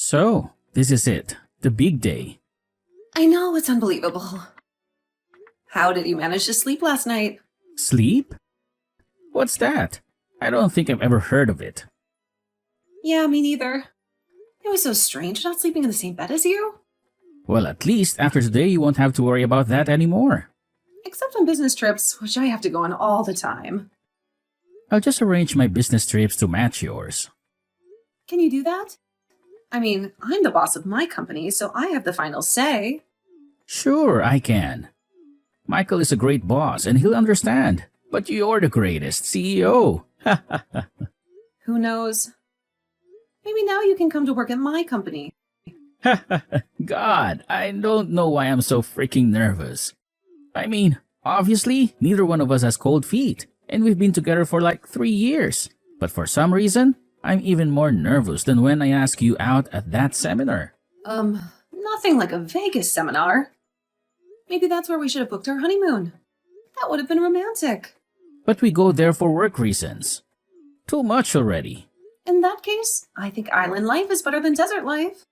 So, this is it. The big day. I know, it's unbelievable. How did you manage to sleep last night? Sleep? What's that? I don't think I've ever heard of it. Yeah, me neither. It was so strange not sleeping in the same bed as you. Well, at least after today you won't have to worry about that anymore. Except on business trips, which I have to go on all the time. I'll just arrange my business trips to match yours. Can you do that? I mean, I'm the boss of my company, so I have the final say. Sure, I can. Michael is a great boss and he'll understand. But you're the greatest CEO. Who knows? Maybe now you can come to work at my company. God, I don't know why I'm so freaking nervous. I mean, obviously, neither one of us has cold feet, and we've been together for like 3 years. But for some reason, I'm even more nervous than when I asked you out at that seminar. Nothing like a Vegas seminar. Maybe that's where we should have booked our honeymoon. That would have been romantic. But we go there for work reasons. Too much already. In that case, I think island life is better than desert life.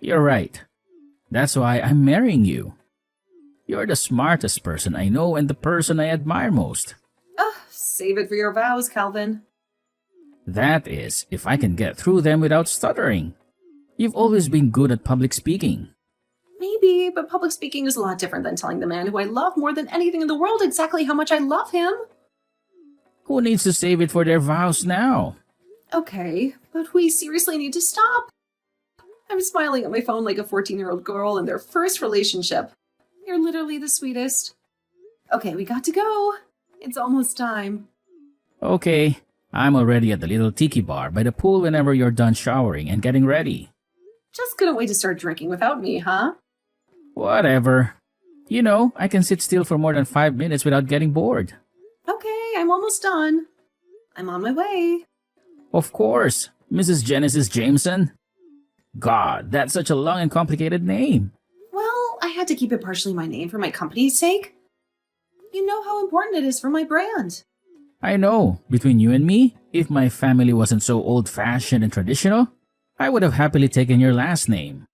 You're right. That's why I'm marrying you. You're the smartest person I know and the person I admire most. Save it for your vows, Calvin. That is, if I can get through them without stuttering. You've always been good at public speaking. Maybe, but public speaking is a lot different than telling the man who I love more than anything in the world exactly how much I love him. Who needs to save it for their vows now? Okay, but we seriously need to stop. I'm smiling at my phone like a 14-year-old girl in their first relationship. You're literally the sweetest. Okay, we got to go. It's almost time. Okay, I'm already at the little tiki bar by the pool whenever you're done showering and getting ready. Just couldn't wait to start drinking without me, huh? Whatever. You know, I can sit still for more than 5 minutes without getting bored. Okay, I'm almost done. I'm on my way. Of course, Mrs. Genesis Jameson. God, that's such a long and complicated name. Well, I had to keep it partially my name for my company's sake. You know how important it is for my brand. I know, between you and me, if my family wasn't so old-fashioned and traditional, I would have happily taken your last name.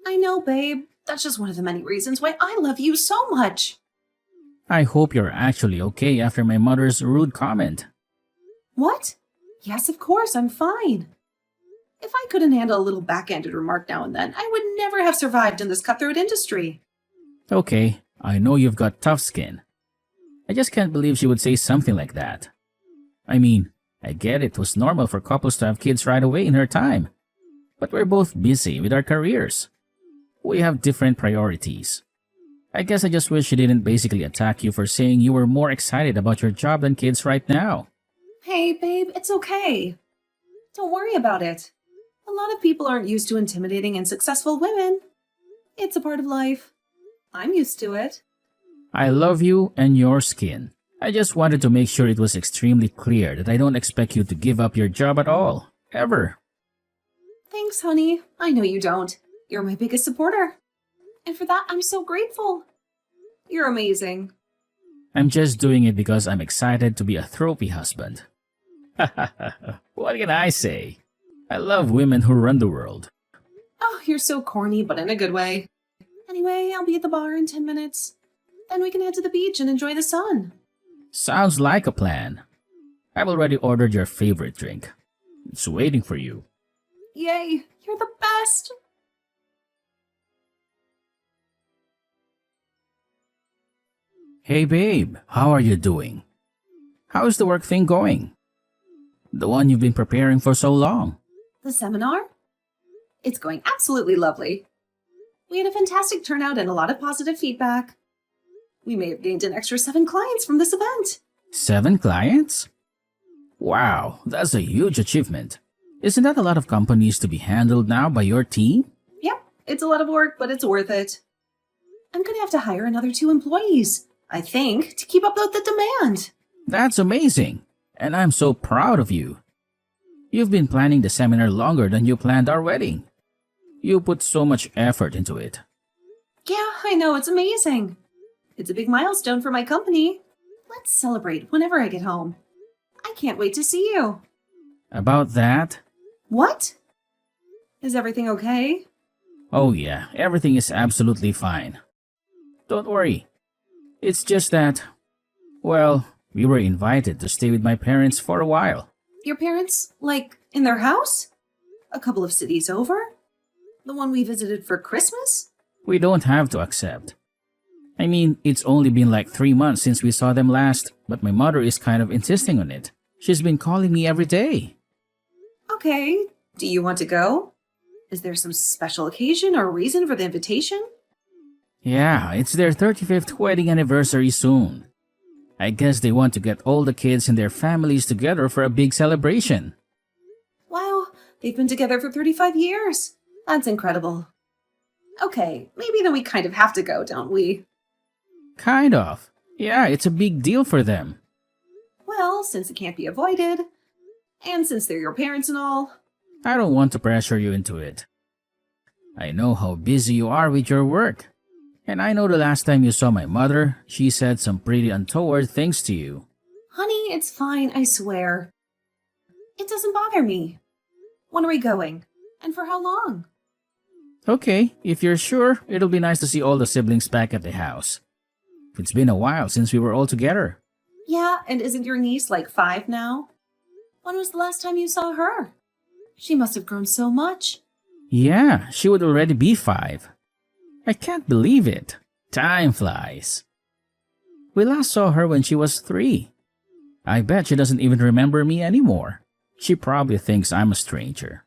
I know, babe. That's just one of the many reasons why I love you so much. I hope you're actually okay after my mother's rude comment. What? Yes, of course, I'm fine. If I couldn't handle a little backhanded remark now and then, I would never have survived in this cutthroat industry. Okay, I know you've got tough skin. I just can't believe she would say something like that. I mean, I get it was normal for couples to have kids right away in her time. But we're both busy with our careers. We have different priorities. I guess I just wish she didn't basically attack you for saying you were more excited about your job than kids right now. Hey, babe, it's okay. Don't worry about it. A lot of people aren't used to intimidating and successful women. It's a part of life. I'm used to it. I love you and your skin. I just wanted to make sure it was extremely clear that I don't expect you to give up your job at all. Ever. Thanks, honey. I know you don't. You're my biggest supporter. And for that, I'm so grateful. You're amazing. I'm just doing it because I'm excited to be a trophy husband. What can I say? I love women who run the world. Oh, you're so corny, but in a good way. Anyway, I'll be at the bar in 10 minutes. Then we can head to the beach and enjoy the sun. Sounds like a plan. I've already ordered your favorite drink. It's waiting for you. Yay, you're the best. Hey babe, how are you doing? How's the work thing going? The one you've been preparing for so long. The seminar? It's going absolutely lovely. We had a fantastic turnout and a lot of positive feedback. We may have gained an extra 7 clients from this event. 7 clients? Wow, that's a huge achievement. Isn't that a lot of companies to be handled now by your team? Yep, it's a lot of work, but it's worth it. I'm going to have to hire another 2 employees, I think, to keep up with the demand. That's amazing, and I'm so proud of you. You've been planning the seminar longer than you planned our wedding. You put so much effort into it. Yeah, I know, it's amazing. It's a big milestone for my company. Let's celebrate whenever I get home. I can't wait to see you. About that? What? Is everything okay? Oh yeah, everything is absolutely fine. Don't worry. It's just that, well, we were invited to stay with my parents for a while. Your parents, like, in their house? A couple of cities over? The one we visited for Christmas? We don't have to accept. I mean, it's only been like 3 months since we saw them last, but my mother is kind of insisting on it. She's been calling me every day. Okay, do you want to go? Is there some special occasion or reason for the invitation? Yeah, it's their 35th wedding anniversary soon. I guess they want to get all the kids and their families together for a big celebration. Wow, they've been together for 35 years. That's incredible. Okay, maybe then we kind of have to go, don't we? Kind of. Yeah, it's a big deal for them. Well, since it can't be avoided, and since they're your parents and all, I don't want to pressure you into it. I know how busy you are with your work. And I know the last time you saw my mother, she said some pretty untoward things to you. honey, it's fine, I swear. It doesn't bother me. When are we going? And for how long? Okay, if you're sure, it'll be nice to see all the siblings back at the house. It's been a while since we were all together. Yeah, and isn't your niece like 5 now? When was the last time you saw her? She must have grown so much. Yeah, she would already be 5. I can't believe it. Time flies. We last saw her when she was 3. I bet she doesn't even remember me anymore. She probably thinks I'm a stranger.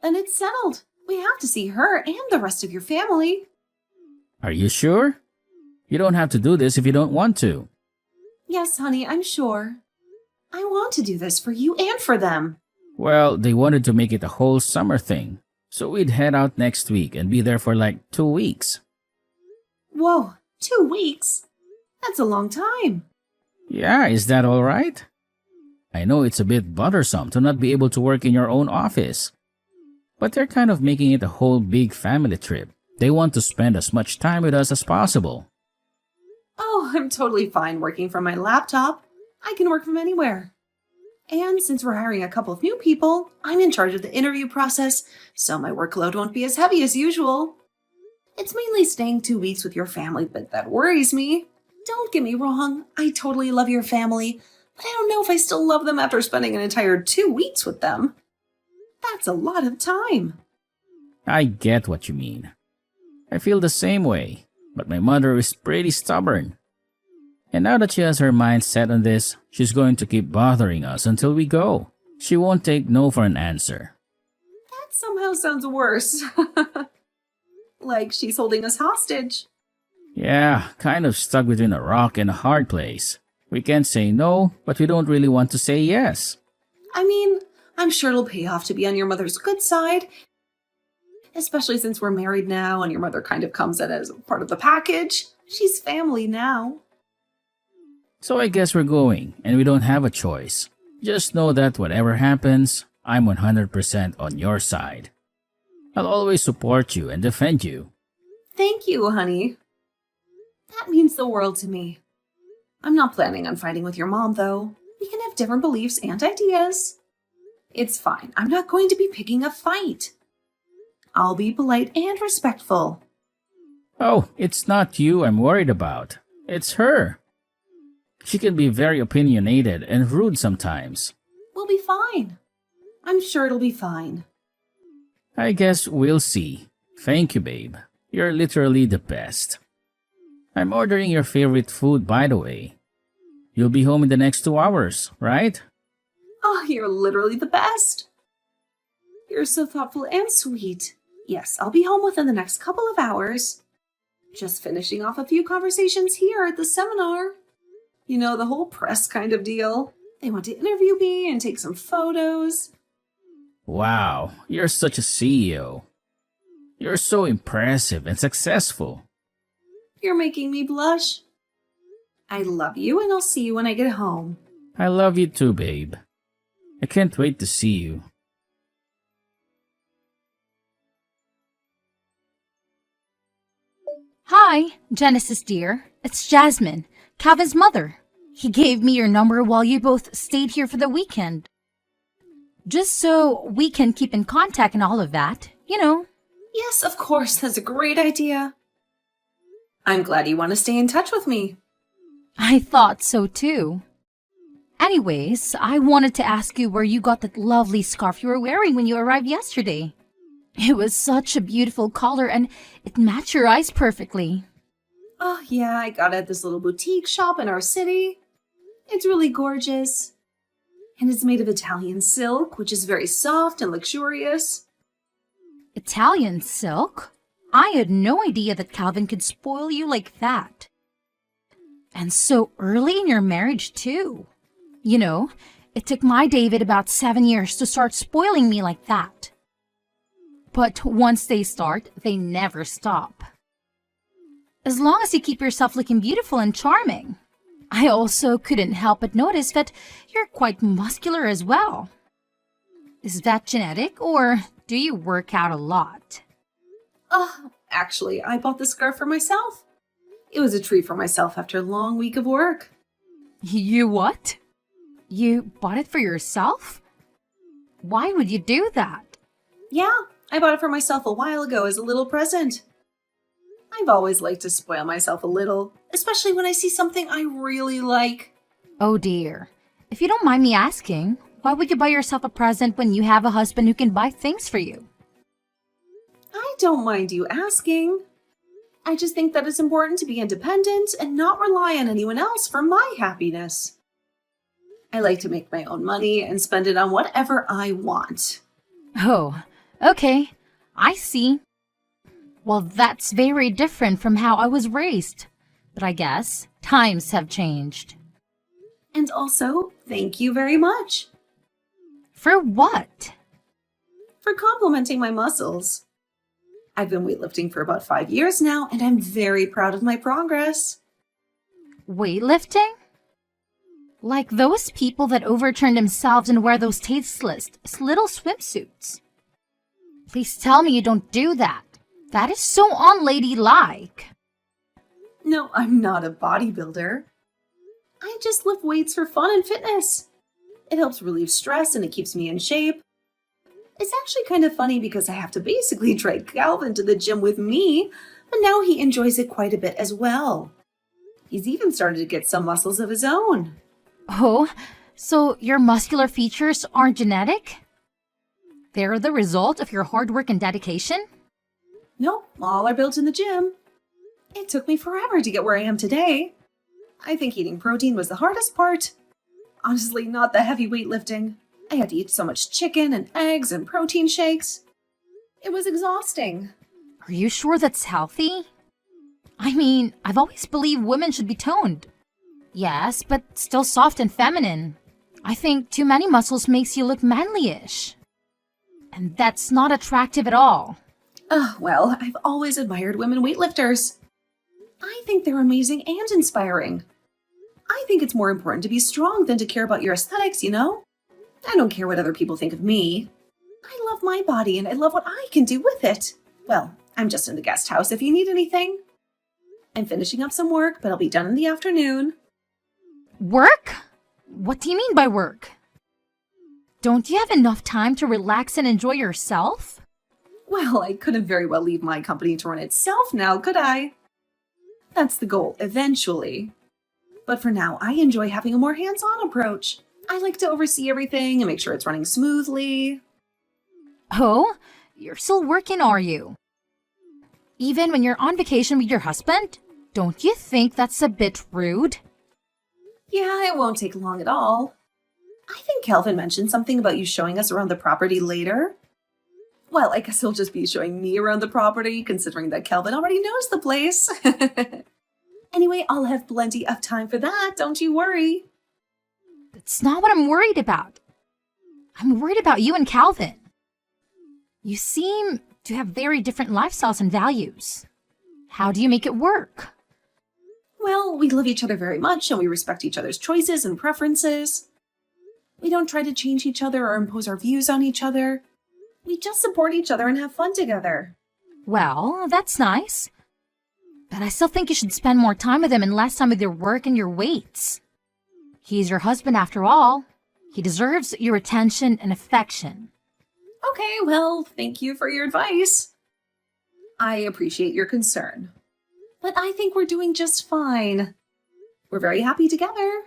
And it's settled. We have to see her and the rest of your family. Are you sure? You don't have to do this if you don't want to. Yes, honey, I'm sure. I want to do this for you and for them. Well, they wanted to make it a whole summer thing. So we'd head out next week and be there for like 2 weeks. Whoa, 2 weeks? That's a long time. Yeah, is that all right? I know it's a bit bothersome to not be able to work in your own office. But they're kind of making it a whole big family trip. They want to spend as much time with us as possible. Oh, I'm totally fine working from my laptop. I can work from anywhere. And since we're hiring a couple of new people, I'm in charge of the interview process, so my workload won't be as heavy as usual. It's mainly staying 2 weeks with your family, but that worries me. Don't get me wrong, I totally love your family, but I don't know if I still love them after spending an entire 2 weeks with them. That's a lot of time. I get what you mean. I feel the same way, but my mother is pretty stubborn. And now that she has her mind set on this, she's going to keep bothering us until we go. She won't take no for an answer. That somehow sounds worse. Like she's holding us hostage. Yeah, kind of stuck between a rock and a hard place. We can't say no, but we don't really want to say yes. I mean, I'm sure it'll pay off to be on your mother's good side. Especially since we're married now and your mother kind of comes in as part of the package. She's family now. So I guess we're going, and we don't have a choice. Just know that whatever happens, I'm 100% on your side. I'll always support you and defend you. Thank you, honey. That means the world to me. I'm not planning on fighting with your mom, though. We can have different beliefs and ideas. It's fine. I'm not going to be picking a fight. I'll be polite and respectful. Oh, it's not you I'm worried about. It's her. She can be very opinionated and rude sometimes. We'll be fine. I'm sure it'll be fine. I guess we'll see. Thank you, babe. You're literally the best. I'm ordering your favorite food, by the way. You'll be home in the next 2 hours, right? Oh, you're literally the best. You're so thoughtful and sweet. Yes, I'll be home within the next couple of hours. Just finishing off a few conversations here at the seminar. You know, the whole press kind of deal. They want to interview me and take some photos. Wow, you're such a CEO. You're so impressive and successful. You're making me blush. I love you, and I'll see you when I get home. I love you too, babe. I can't wait to see you. Hi, Genesis dear. It's Jasmine, Kevin's mother. He gave me your number while you both stayed here for the weekend. Just so we can keep in contact and all of that, you know. Yes, of course, that's a great idea. I'm glad you want to stay in touch with me. I thought so too. Anyways, I wanted to ask you where you got that lovely scarf you were wearing when you arrived yesterday. It was such a beautiful color and it matched your eyes perfectly. Oh, yeah, I got it at this little boutique shop in our city. It's really gorgeous. And it's made of Italian silk, which is very soft and luxurious. Italian silk? I had no idea that Calvin could spoil you like that. And so early in your marriage, too. You know, it took my David about 7 years to start spoiling me like that. But once they start, they never stop. As long as you keep yourself looking beautiful and charming. I also couldn't help but notice that you're quite muscular as well. Is that genetic, or do you work out a lot? Actually, I bought this scarf for myself. It was a treat for myself after a long week of work. You what? You bought it for yourself? Why would you do that? Yeah, I bought it for myself a while ago as a little present. I've always liked to spoil myself a little, especially when I see something I really like. Oh dear. If you don't mind me asking, why would you buy yourself a present when you have a husband who can buy things for you? I don't mind you asking. I just think that it's important to be independent and not rely on anyone else for my happiness. I like to make my own money and spend it on whatever I want. Oh, okay. I see. Well, that's very different from how I was raised. But I guess times have changed. And also, thank you very much For what? for complimenting my muscles. I've been weightlifting for about 5 years now, and I'm very proud of my progress. Weightlifting? Like those people that overturn themselves and wear those tasteless little swimsuits. Please tell me you don't do that. That is so unladylike. No, I'm not a bodybuilder. I just lift weights for fun and fitness. It helps relieve stress and it keeps me in shape. It's actually kind of funny because I have to basically drag Calvin to the gym with me, but now he enjoys it quite a bit as well. He's even started to get some muscles of his own. Oh, so your muscular features aren't genetic? They're the result of your hard work and dedication? Nope, all are built in the gym. It took me forever to get where I am today. I think eating protein was the hardest part. Honestly, not the heavy weightlifting. I had to eat so much chicken and eggs and protein shakes. It was exhausting. Are you sure that's healthy? I mean, I've always believed women should be toned. Yes, but still soft and feminine. I think too many muscles makes you look manly-ish. And that's not attractive at all. Well, I've always admired women weightlifters. I think they're amazing and inspiring. I think it's more important to be strong than to care about your aesthetics, you know? I don't care what other people think of me. I love my body and I love what I can do with it. Well, I'm just in the guest house if you need anything. I'm finishing up some work, but I'll be done in the afternoon. Work? What do you mean by work? Don't you have enough time to relax and enjoy yourself? Well, I couldn't very well leave my company to run itself now, could I? That's the goal, eventually. But for now, I enjoy having a more hands-on approach. I like to oversee everything and make sure it's running smoothly. Oh, you're still working, are you? Even when you're on vacation with your husband? Don't you think that's a bit rude? Yeah, it won't take long at all. I think Calvin mentioned something about you showing us around the property later. Well, I guess he'll just be showing me around the property, considering that Calvin already knows the place. Anyway, I'll have plenty of time for that, don't you worry. That's not what I'm worried about. I'm worried about you and Calvin. You seem to have very different lifestyles and values. How do you make it work? Well, we love each other very much and we respect each other's choices and preferences. We don't try to change each other or impose our views on each other. We just support each other and have fun together. Well, that's nice. But I still think you should spend more time with him and less time with your work and your weights. He's your husband after all. He deserves your attention and affection. Okay, well, thank you for your advice. I appreciate your concern. But I think we're doing just fine. We're very happy together.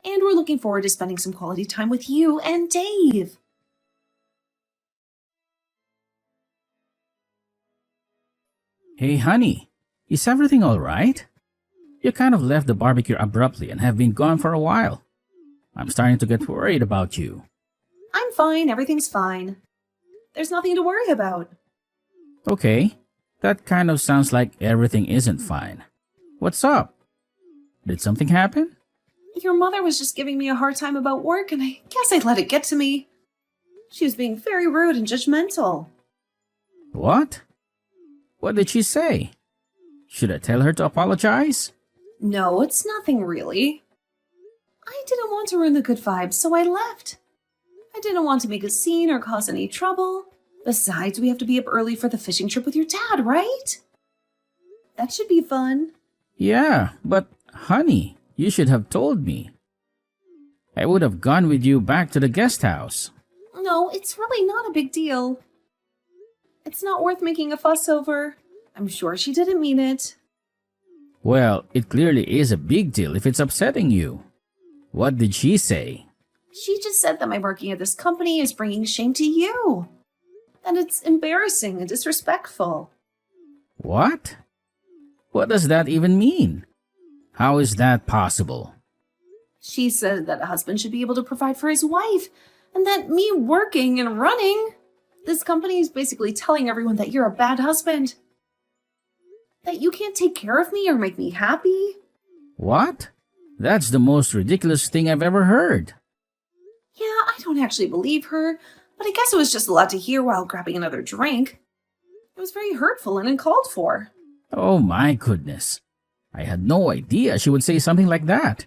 And we're looking forward to spending some quality time with you and Dave. Hey, honey, is everything all right? You kind of left the barbecue abruptly and have been gone for a while. I'm starting to get worried about you. I'm fine, everything's fine. There's nothing to worry about. Okay, that kind of sounds like everything isn't fine. What's up? Did something happen? Your mother was just giving me a hard time about work, and I guess I let it get to me. She was being very rude and judgmental. What? What did she say? Should I tell her to apologize? No, it's nothing really. I didn't want to ruin the good vibes, so I left. I didn't want to make a scene or cause any trouble. Besides, we have to be up early for the fishing trip with your dad, right? That should be fun. Yeah, but honey, you should have told me. I would have gone with you back to the guest house. No, it's really not a big deal. It's not worth making a fuss over. I'm sure she didn't mean it. Well, it clearly is a big deal if it's upsetting you. What did she say? She just said that my working at this company is bringing shame to you. That it's embarrassing and disrespectful. What? What does that even mean? How is that possible? She said that a husband should be able to provide for his wife, and that me working and running this company is basically telling everyone that you're a bad husband. That you can't take care of me or make me happy. What? That's the most ridiculous thing I've ever heard. Yeah, I don't actually believe her, but I guess it was just a lot to hear while grabbing another drink. It was very hurtful and uncalled for. Oh my goodness. I had no idea she would say something like that.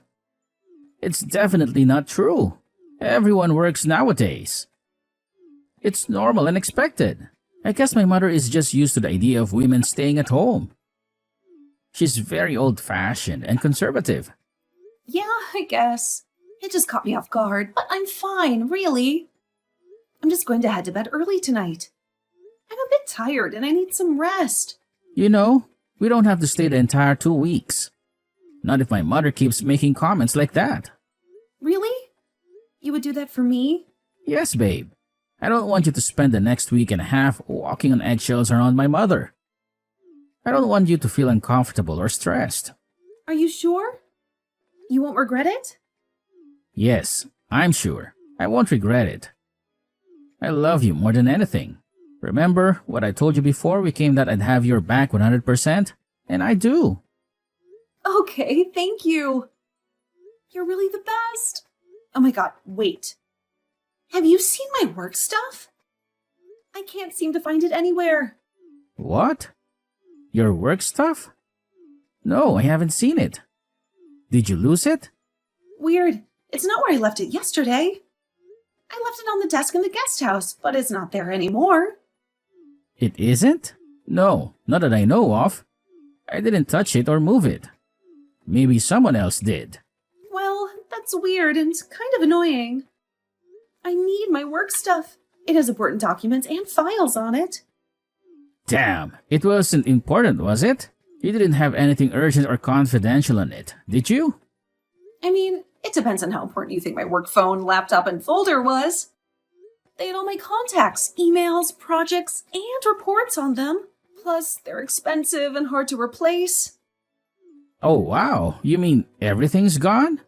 It's definitely not true. Everyone works nowadays. It's normal and expected. I guess my mother is just used to the idea of women staying at home. She's very old-fashioned and conservative. Yeah, I guess. It just caught me off guard, but I'm fine, really. I'm just going to head to bed early tonight. I'm a bit tired and I need some rest. You know, we don't have to stay the entire 2 weeks. Not if my mother keeps making comments like that. Really? You would do that for me? Yes, babe. I don't want you to spend the next week and a half walking on eggshells around my mother. I don't want you to feel uncomfortable or stressed. Are you sure? You won't regret it? Yes, I'm sure. I won't regret it. I love you more than anything. Remember what I told you before we came that I'd have your back 100%? And I do. Okay, thank you. You're really the best. Oh my god, wait. Have you seen my work stuff? I can't seem to find it anywhere. What? Your work stuff? No, I haven't seen it. Did you lose it? Weird. It's not where I left it yesterday. I left it on the desk in the guest house, but it's not there anymore. It isn't? No, not that I know of. I didn't touch it or move it. Maybe someone else did. Well, that's weird and kind of annoying. I need my work stuff. It has important documents and files on it. Damn, it wasn't important, was it? You didn't have anything urgent or confidential on it, did you? I mean, it depends on how important you think my work phone, laptop, and folder was. They had all my contacts, emails, projects, and reports on them. Plus, they're expensive and hard to replace. Oh wow, you mean everything's gone?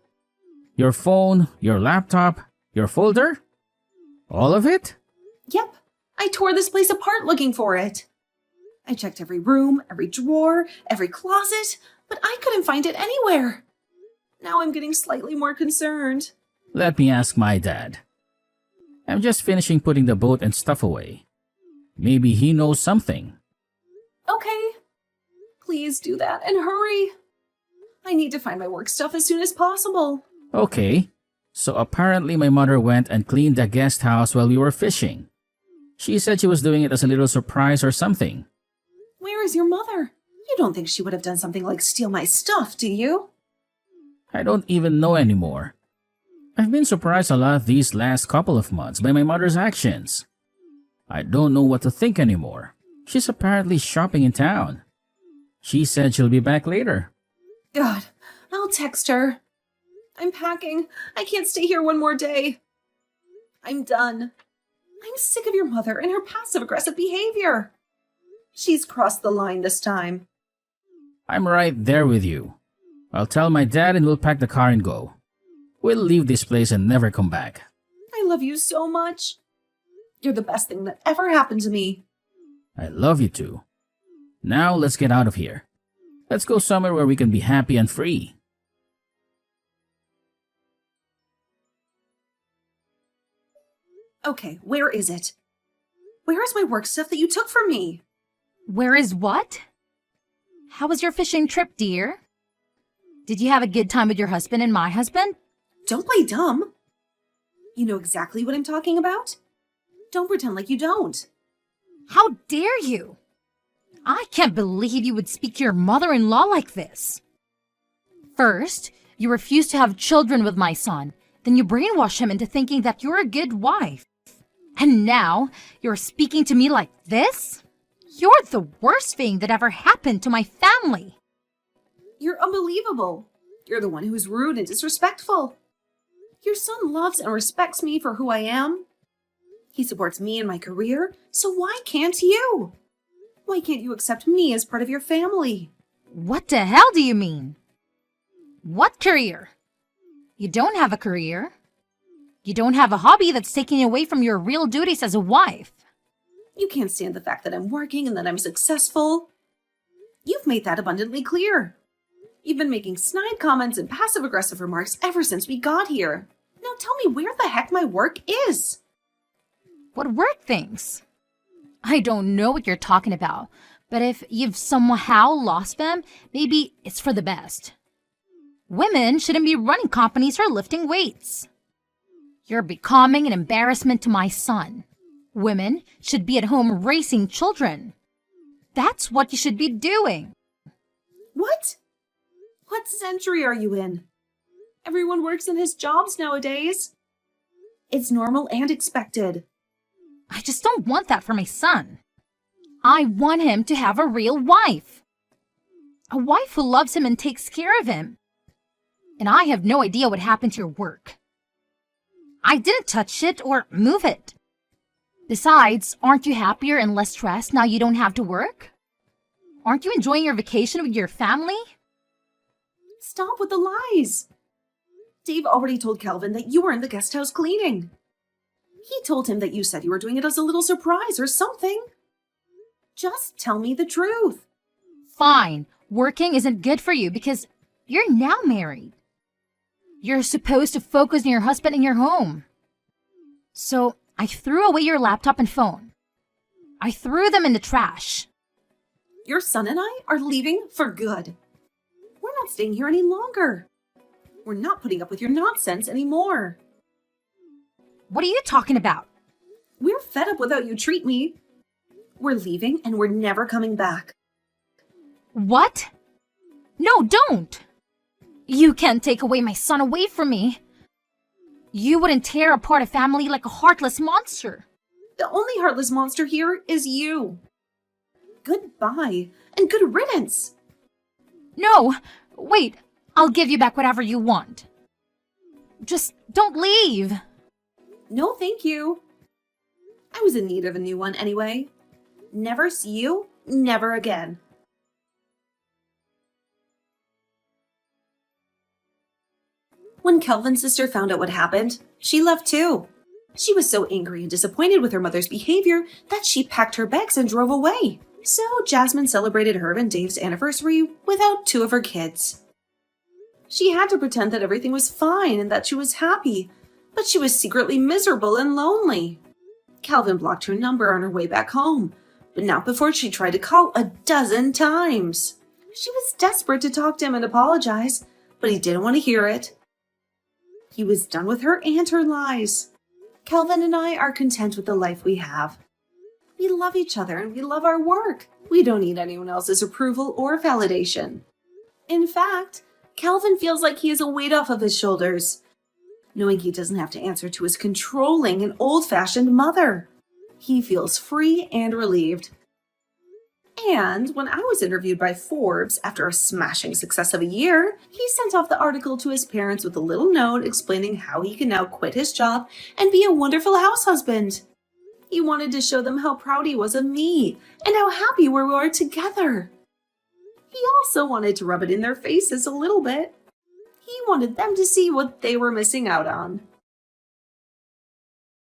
Your phone, your laptop, your folder? All of it? Yep, I tore this place apart looking for it. I checked every room, every drawer, every closet, but I couldn't find it anywhere. Now I'm getting slightly more concerned. Let me ask my dad. I'm just finishing putting the boat and stuff away. Maybe he knows something. Okay. Please do that and hurry. I need to find my work stuff as soon as possible. Okay, so apparently my mother went and cleaned the guest house while we were fishing. She said she was doing it as a little surprise or something. Where is your mother? You don't think she would have done something like steal my stuff, do you? I don't even know anymore. I've been surprised a lot these last couple of months by my mother's actions. I don't know what to think anymore. She's apparently shopping in town. She said she'll be back later. God, I'll text her. I'm packing. I can't stay here one more day. I'm done. I'm sick of your mother and her passive-aggressive behavior. She's crossed the line this time. I'm right there with you. I'll tell my dad and we'll pack the car and go. We'll leave this place and never come back. I love you so much. You're the best thing that ever happened to me. I love you too. Now let's get out of here. Let's go somewhere where we can be happy and free. Okay, where is it? Where is my work stuff that you took from me? Where is what? How was your fishing trip, dear? Did you have a good time with your husband and my husband? Don't play dumb. You know exactly what I'm talking about? Don't pretend like you don't. How dare you? I can't believe you would speak to your mother-in-law like this. First, you refuse to have children with my son. Then you brainwash him into thinking that you're a good wife. And now, you're speaking to me like this? You're the worst thing that ever happened to my family. You're unbelievable. You're the one who is rude and disrespectful. Your son loves and respects me for who I am. He supports me in my career, so why can't you? Why can't you accept me as part of your family? What the hell do you mean? What career? You don't have a career. You don't have a hobby that's taking you away from your real duties as a wife. You can't stand the fact that I'm working and that I'm successful. You've made that abundantly clear. You've been making snide comments and passive-aggressive remarks ever since we got here. Now tell me where the heck my work is. What work things? I don't know what you're talking about, but if you've somehow lost them, maybe it's for the best. Women shouldn't be running companies or lifting weights. You're becoming an embarrassment to my son. Women should be at home raising children. That's what you should be doing. What? What century are you in? Everyone works in his jobs nowadays. It's normal and expected. I just don't want that for my son. I want him to have a real wife. A wife who loves him and takes care of him. And I have no idea what happened to your work. I didn't touch it or move it. Besides, aren't you happier and less stressed now you don't have to work? Aren't you enjoying your vacation with your family? Stop with the lies. Dave already told Calvin that you were in the guest house cleaning. He told him that you said you were doing it as a little surprise or something. Just tell me the truth. Fine, working isn't good for you because you're now married. You're supposed to focus on your husband and your home. So I threw away your laptop and phone. I threw them in the trash. Your son and I are leaving for good. We're not staying here any longer. We're not putting up with your nonsense anymore. What are you talking about? We're fed up with how you treat me. We're leaving and we're never coming back. What? No, don't! You can't take away my son away from me. You wouldn't tear apart a family like a heartless monster. The only heartless monster here is you. Goodbye and good riddance. No, wait, I'll give you back whatever you want. Just don't leave. No, thank you. I was in need of a new one anyway. Never see you, never again. When Kelvin's sister found out what happened, she left too. She was so angry and disappointed with her mother's behavior that she packed her bags and drove away. So Jasmine celebrated her and Dave's anniversary without two of her kids. She had to pretend that everything was fine and that she was happy, but she was secretly miserable and lonely. Calvin blocked her number on her way back home, but not before she tried to call 12 times. She was desperate to talk to him and apologize, but he didn't want to hear it. He was done with her and her lies. Calvin and I are content with the life we have. We love each other and we love our work. We don't need anyone else's approval or validation. In fact, Calvin feels like he has a weight off of his shoulders. knowing he doesn't have to answer to his controlling and old-fashioned mother. He feels free and relieved. And when I was interviewed by Forbes after a smashing success of a year, he sent off the article to his parents with a little note explaining how he can now quit his job and be a wonderful house husband. He wanted to show them how proud he was of me and how happy we were together. He also wanted to rub it in their faces a little bit. He wanted them to see what they were missing out on.